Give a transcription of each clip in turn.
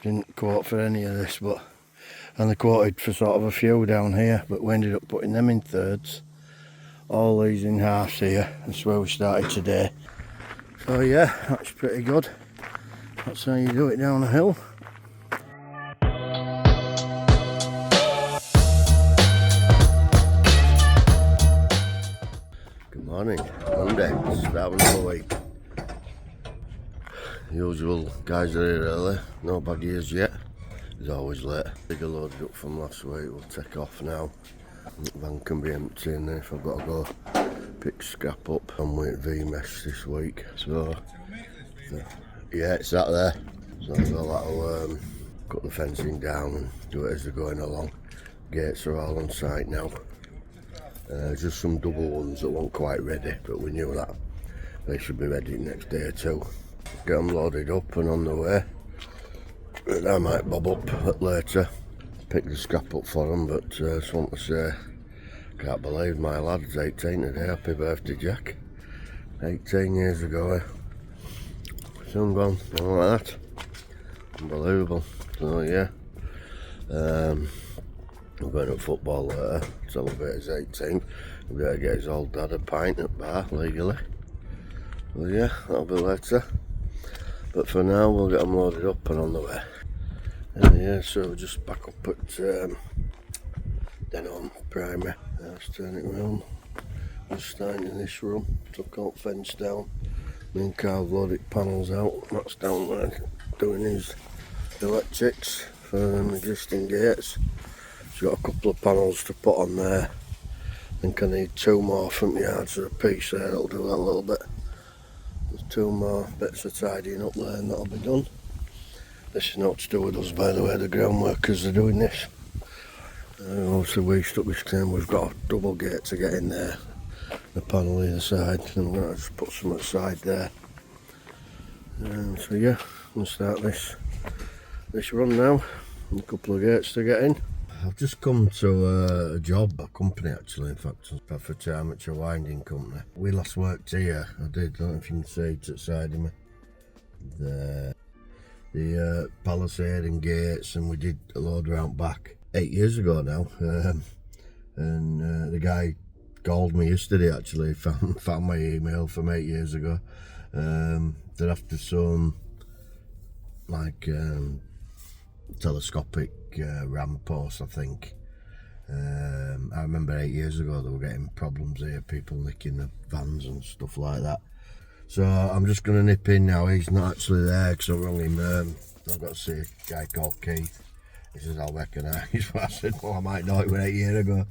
didn't quote for any of this, but and they quoted for sort of a few down here, but we ended up putting them in thirds, all these in halves here. That's where we started today. So yeah, that's pretty good. That's how you do it down a hill. Good morning, Monday, start of another week. Usual guys are here early, no bag ears yet. He's always late. Bigger loaded up from last week, we'll take off now. The van can be empty and if I've got to go pick scrap up. I'm with V-mesh this week, so yeah, it's that there. So that'll cut the fencing down and do it as they're going along. Gates are all on site now. Just some double ones that weren't quite ready, but we knew that they should be ready next day or two. Get them loaded up and on the way. And I might bob up later, pick the scrap up for them, but just want to say, can't believe my lad's 18 today. Happy birthday, Jack. 18 years ago, eh? Soon gone, all like that. Unbelievable. So yeah, we're going to football later, celebrate his 18th. We've got to get his old dad a pint at bar legally. Well yeah, that'll be later. But for now, we'll get them loaded up and on the way. Yeah, so we're just back up at Denham Primary. Let's turn it round. Just starting in this room. Took out fence down. Me and Carl loaded panels out. Matt's down there doing his electrics for existing gates. He's got a couple of panels to put on there. I think I need 2 more front yards of a piece there. That'll do that a little bit. There's 2 more bits of tidying up there and that'll be done. This is not to do with us, by the way, the ground workers are doing this. Obviously we stuck this time, we've got a double gate to get in there. The panel either side, and we're going to just put some aside there. So yeah, we'll start this run now. A couple of gates to get in. I've just come to a job, a company actually, in fact, for time at a winding company. We last worked here, I did, I don't know if you can see it outside of me. The palisade and gates, and we did a load around back 8 years ago now. And the guy called me yesterday actually, found my email from 8 years ago. That after some like telescopic ramp posts, I think. I remember 8 years ago they were getting problems here, people nicking the vans and stuff like that. So I'm just going to nip in now. He's not actually there because I rung him. I've got to see a guy called Keith. He says, I'll recognise. I said, well, I might know it was 8 years ago.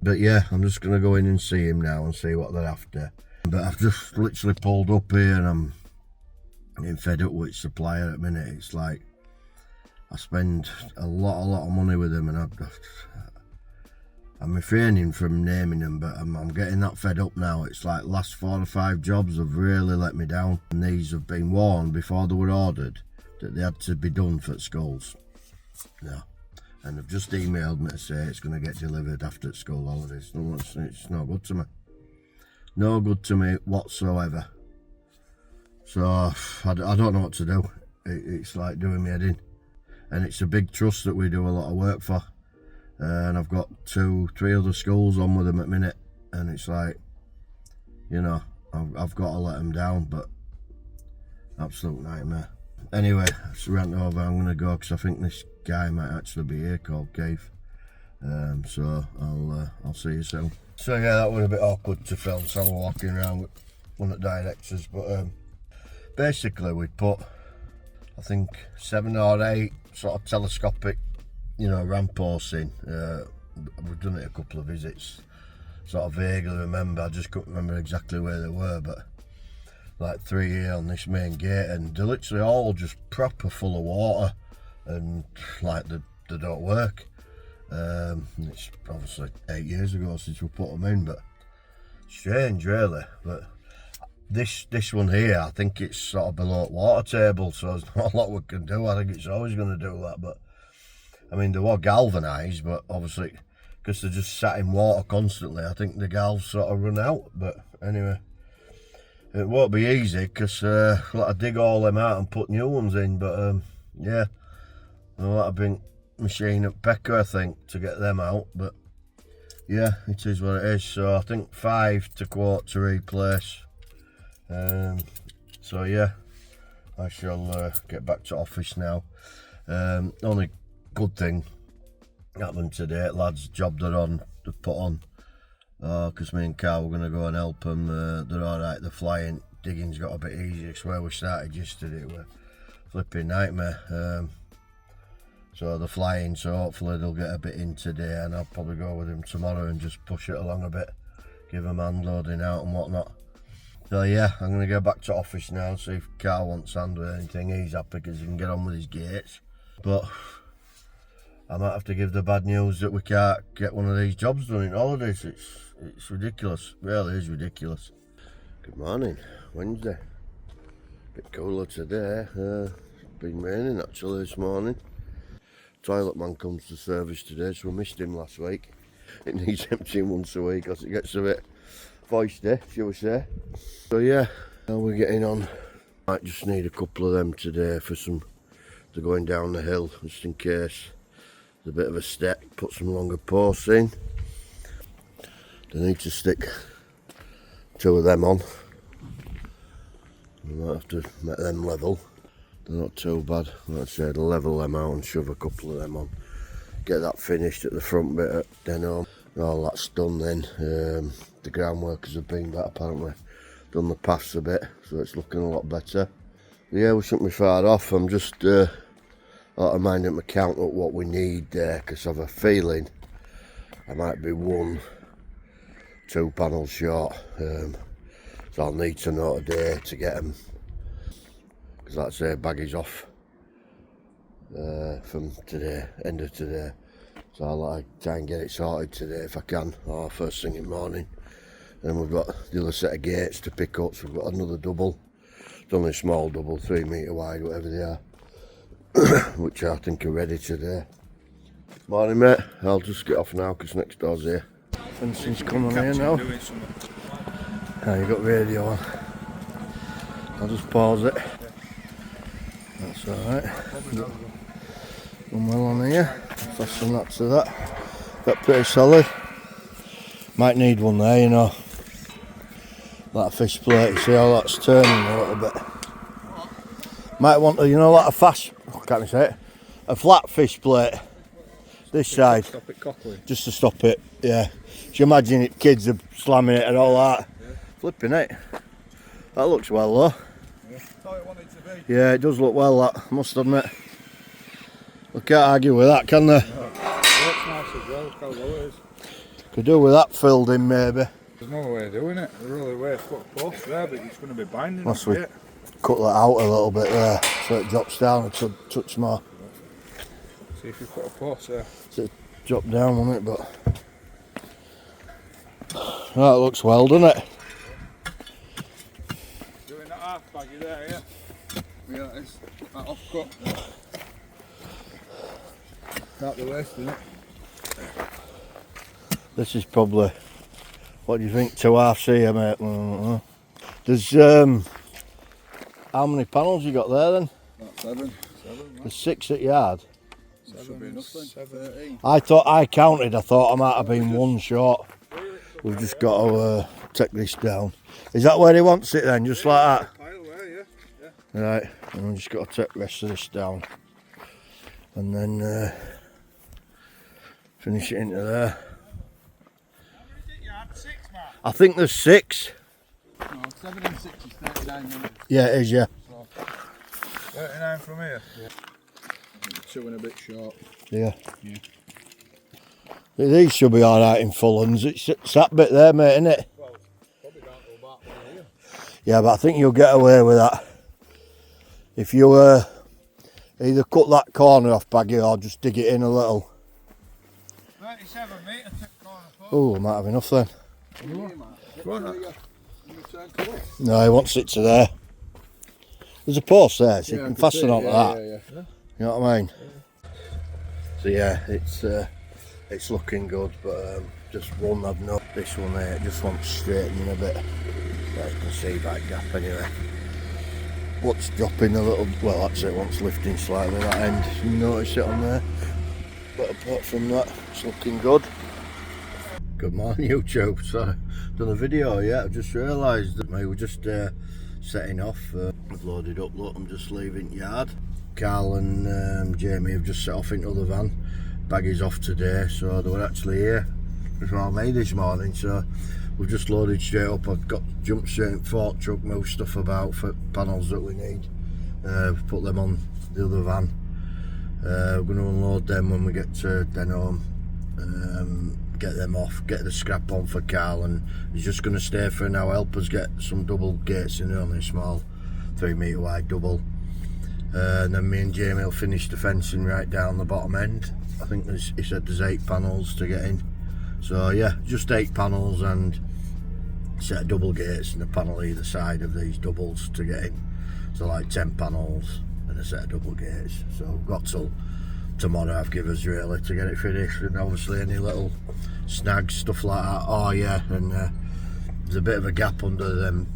But yeah, I'm just going to go in and see him now and see what they're after. But I've just literally pulled up here and I'm getting fed up with supplier at the minute. It's like I spend a lot of money with them, and I'm refraining from naming them, but I'm getting that fed up now. It's like last 4 or 5 jobs have really let me down, and these have been warned before they were ordered that they had to be done for schools. No, and they've just emailed me to say it's going to get delivered after school holidays. No, it's no good to me. No good to me whatsoever. So I don't know what to do. It's like doing me head in, and it's a big trust that we do a lot of work for. And I've got 2-3 other schools on with them at minute, and it's like, you know, I've got to let them down, but absolute nightmare. Anyway, it's rant over. I'm going to go because I think this guy might actually be here called Keith. So I'll see you soon. So yeah, that was a bit awkward to film, so I'm walking around with one of the directors, but basically we put, I think 7 or 8 sort of telescopic, you know, ramp posts in. We've done it a couple of visits, sort of vaguely remember. I just couldn't remember exactly where they were, but like 3 here on this main gate, and they're literally all just proper full of water, and like they don't work. It's obviously 8 years ago since we put them in, but strange really. But this one here, I think it's sort of below water table, so there's not a lot we can do. I think it's always going to do that, but I mean, they were galvanised, but obviously because they're just sat in water constantly, I think the galves sort of run out. But anyway, it won't be easy because I'll have to dig all them out and put new ones in, but Yeah, well, that'll bring machine at Pecco, I think, to get them out, but yeah, it is what it is. So I think 5 to quote to replace. So yeah, I shall get back to office now. Only good thing happened today, lads, job they've put on, because me and Carl were going to go and help them. They're alright, they're flying. Digging's got a bit easier. It's where we started yesterday. It was a flipping nightmare. So they're flying, so hopefully they'll get a bit in today, and I'll probably go with him tomorrow and just push it along a bit, give them hand loading out and whatnot. So yeah, I'm going to go back to office now, see if Carl wants hand with anything. He's happy because he can get on with his gates. But I might have to give the bad news that we can't get one of these jobs done in holidays. It's ridiculous, it really is ridiculous. Good morning, Wednesday. Bit cooler today. It's been raining actually this morning. Toilet man comes to service today, so we missed him last week. It needs emptying once a week because it gets a bit foisty, shall we say. So yeah, how we're getting on. Might just need a couple of them today for some, they're going down the hill, just in case there's a bit of a step, put some longer posts in. They need to stick 2 of them on. We might have to make them level. They're not too bad. Like I said, level them out and shove a couple of them on. Get that finished at the front bit at Denham. All that's done then. The ground workers have been back apparently. Done the paths a bit, so it's looking a lot better. But yeah, we shouldn't be far off. I'm just out of mind at my count up what we need there, because I have a feeling I might be 1-2 panels short. So I'll need to know today to get them. Because like I say, baggy's off from today, end of today. So I'll try and get it sorted today if I can, or first thing in the morning. Then we've got the other set of gates to pick up, so we've got another double. It's only a small double, 3 metre wide, whatever they are, which I think are ready today. Morning mate, I'll just get off now because next door's here. Fencing's coming here now. Now you've got radio on. I'll just pause it. That's alright. Done well on here. Fasten that to that. That's pretty solid. Might need one there, you know. That fish plate, you see how that's turning a little bit. Might want to, you know, like a fast, oh, can't I say it? A flat fish plate. This side. To stop it cockling. Just to stop it, yeah. Do you imagine it, kids are slamming it and all that? Yeah. Flipping it. That looks well though. Yeah. That's how it wanted to be. Yeah, it does look well, that, I must admit. We can't argue with that, can they? No. It looks nice as well, look how low it is. Could do with that filled in maybe. There's no way of doing it. There's really way to put a post there, but it's going to be binding. Must we cut that out a little bit there so it drops down a touch more. See if you put a post there. So it drop down on it, but that looks well, doesn't it? Doing that half baggy there, yeah. Yeah, it's that offcut. Not the waste, isn't it? This is probably, what do you think, 2 halves here, mate? There's, how many panels you got there then? That's 7. There's 6 at yard. 7, 13. I counted, I thought I might have been 1 short. We've just got to take this down. Is that where he wants it then, just like that? Pile there, yeah. Right, and we've just got to take the rest of this down. And then finish it into there. I think there's 6. No, 7 and 6 is 39 minutes. Yeah, it is, yeah. So, 39 from here? Yeah. 2 and a bit short. Yeah. These should be alright in full uns. It's that bit there, mate, isn't it? Well, probably don't go back one here. Yeah, but I think you'll get away with that. If you either cut that corner off, baggy, or just dig it in a little. 37 metre corner. Oh, I might have enough then. Right. No, he wants it to there. There's a post there, so you can fasten onto that. Yeah. You know what I mean? So yeah, it's looking good, but just one I've not. This one there, it just wants straightening a bit. As you can see that gap anyway. what's dropping a little, well that's it, what's lifting slightly that end, you notice it on there, but apart from that it's looking good. Good morning YouTube. So done a video yet, I've just realised that we were just setting off. I've loaded up, look, I'm just leaving yard. Carl and Jamie have just set off into the van. Baggy's off today, so they were actually here before me this morning, so we've just loaded straight up. I've got jumped straight in fork truck, move stuff about for panels that we need, put them on the other van. We're going to unload them when we get to Denholm, get them off, get the scrap on for Carl, and he's just going to stay for now, help us get some double gates in, only a small 3 metre wide double, and then me and Jamie will finish the fencing right down the bottom end. I think he said there's 8 panels to get in, so yeah, just 8 panels and a set of double gates and a panel either side of these doubles to get in, so like 10 panels and a set of double gates. So we've got till tomorrow I've given us really to get it finished, and obviously any little snags, stuff like that. Oh yeah, and there's a bit of a gap under them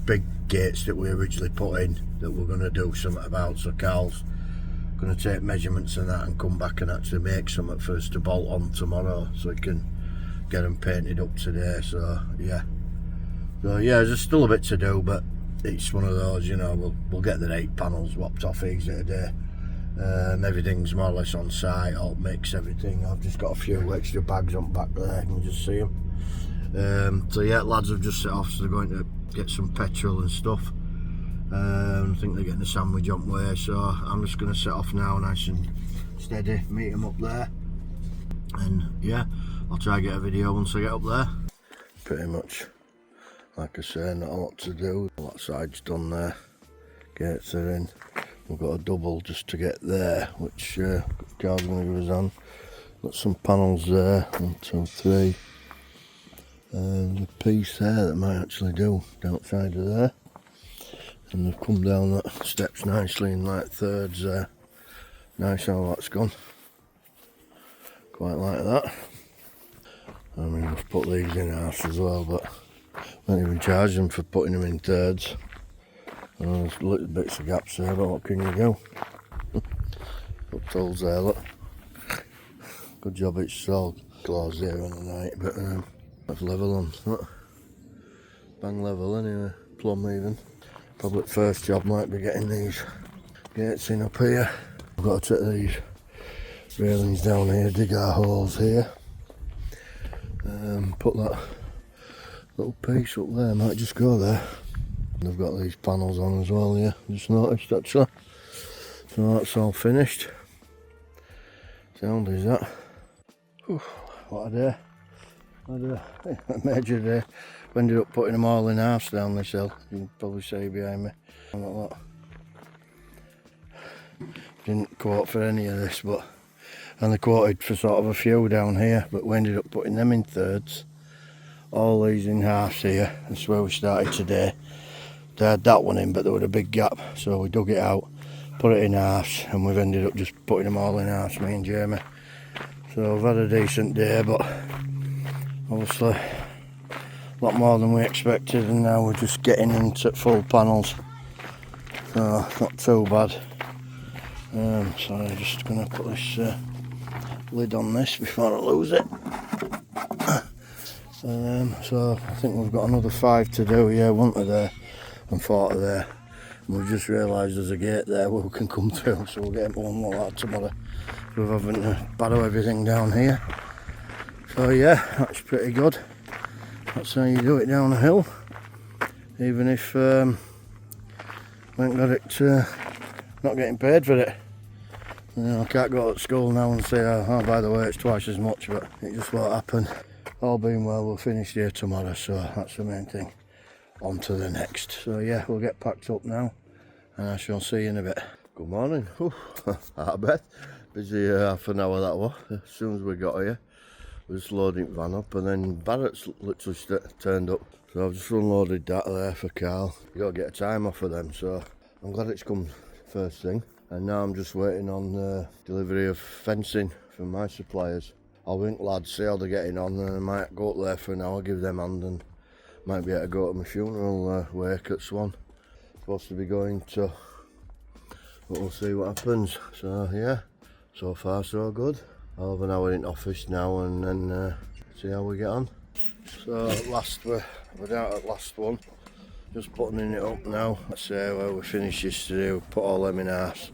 big gates that we originally put in that we're going to do something about, so Carl's going to take measurements and that and come back and actually make something for us to bolt on tomorrow so we can get them painted up today. So yeah, there's still a bit to do, but it's one of those, you know, we'll get the 8 panels whopped off easy today. Everything's more or less on site, alt mix, everything. I've just got a few extra bags on back there, you can just see them. So yeah, lads have just set off, so they're going to get some petrol and stuff. I think they're getting a sandwich on the way, so I'm just going to set off now, nice and steady, meet them up there, and yeah, I'll try and get a video once I get up there. Pretty much, like I say, not a lot to do. That side's done there, gates are in. We've got a double just to get there, which Carl's going to give us on. Got some panels there, 1, 2, 3. And a piece there that might actually do outside of there. And they've come down that steps nicely in like thirds there. Nice how that's gone. Quite like that. I mean, we've put these in halves as well, but not even charge them for putting them in thirds. There's little bits of gaps there, but what can you do? Up tools there, look. Good job it's all closed here on the night, but that's level on, look. Bang level anyway, plumb even. Probably first job might be getting these gates in up here. I've got to take these railings down here, dig our holes here. Put that little piece up there, might just go there. They've got these panels on as well, yeah, just noticed actually. So that's all finished. Sound is that. Whew, what a day. A major day. We ended up putting them all in halves down this hill. You can probably see behind me. Like that. Didn't quote for any of this, but and they quoted for sort of a few down here, but we ended up putting them in thirds. All these in halves here. That's where we started today. They had that one in, but there was a big gap, so we dug it out, put it in halves, and we've ended up just putting them all in halves, me and Jamie. So we've had a decent day, but obviously a lot more than we expected, and now we're just getting into full panels, so not too bad. So I'm just going to put this lid on this before I lose it. So I think we've got another 5 to do, yeah, 1 there and 4 there. And we've just realised there's a gate there where we can come through, so we'll get into one like that tomorrow. We're having to barrow everything down here. So yeah, that's pretty good. That's how you do it down a hill. Even if we ain't got it, not getting paid for it. You know, I can't go to school now and say, oh by the way it's twice as much, but it just won't happen. All being well, we'll finish here tomorrow, so that's the main thing. On to the next. So yeah, we'll get packed up now, and I shall see you in a bit. Good morning. I bet. Busy half an hour that was. As soon as we got here, we just loading the van up, and then Barrett's literally turned up. So I've just unloaded that there for Carl. You got to get a time off of them, so I'm glad it's come first thing. And now I'm just waiting on delivery of fencing from my suppliers. I'll ring lads, see how they're getting on, and I might go up there for an hour, give them a hand, and might be able to go to my funeral wake at Swan. supposed to be going to, but we'll see what happens. So yeah, so far so good. I'll have an hour in office now and then see how we get on. So at last we're down at last one, just putting it up now. I say well, we finished yesterday, we put all them in arse.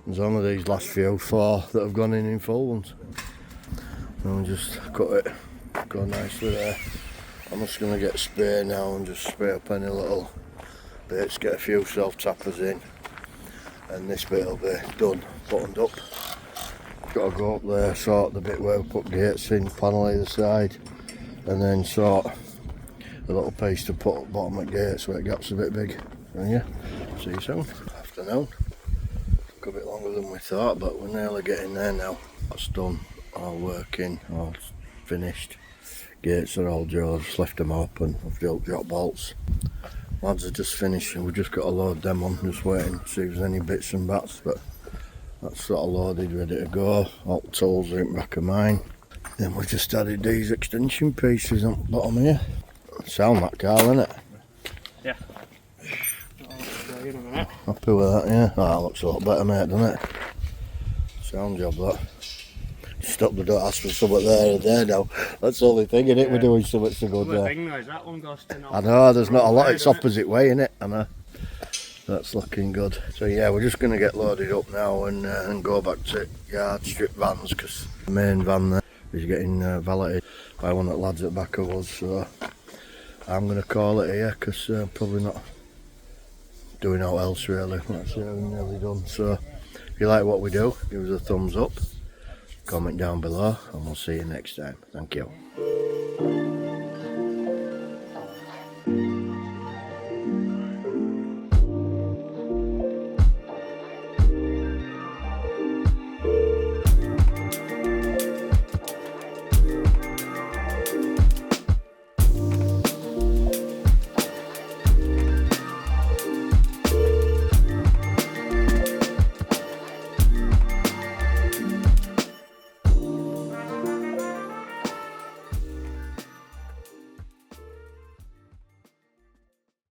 There's only these last few, 4 that have gone in full ones. And we'll just cut it, go nicely there. I'm just going to get spray now and just spray up any little bits, get a few self-tappers in, and this bit will be done, buttoned up. Got to go up there, sort the bit where we put gates in, panel either side, and then sort a little piece to put at bottom of gates where the gap's a bit big. And yeah, see you soon. Afternoon. Took a bit longer than we thought, but we're nearly getting there now. That's done, all working, all finished. Gates are all drilled, just left them open. I've drilled drop bolts. Lads are just finished and we've just got to load them on, just waiting to see if there's any bits and bats, but that's sort of loaded, ready to go. All the tools are in the back of mine. Then we just added these extension pieces on the bottom here. Sound that, Carl, innit? Yeah. Happy with that, yeah? Oh, that looks a lot better, mate, doesn't it? Sound job, that. Stop the door, ask for something there now. That's the only thing, innit? Yeah. We're doing something so good there. Thing, though, is that one goes to I know, there's not a lot, it's opposite way, innit? I know. That's looking good. So yeah, we're just going to get loaded up now and go back to yard, strip vans, because the main van there is getting valeted by one of the lads at the back of us. So I'm going to call it here, because probably not doing out else really. That's it, we're nearly done. So if you like what we do, give us a thumbs up, comment down below, and we'll see you next time. Thank you.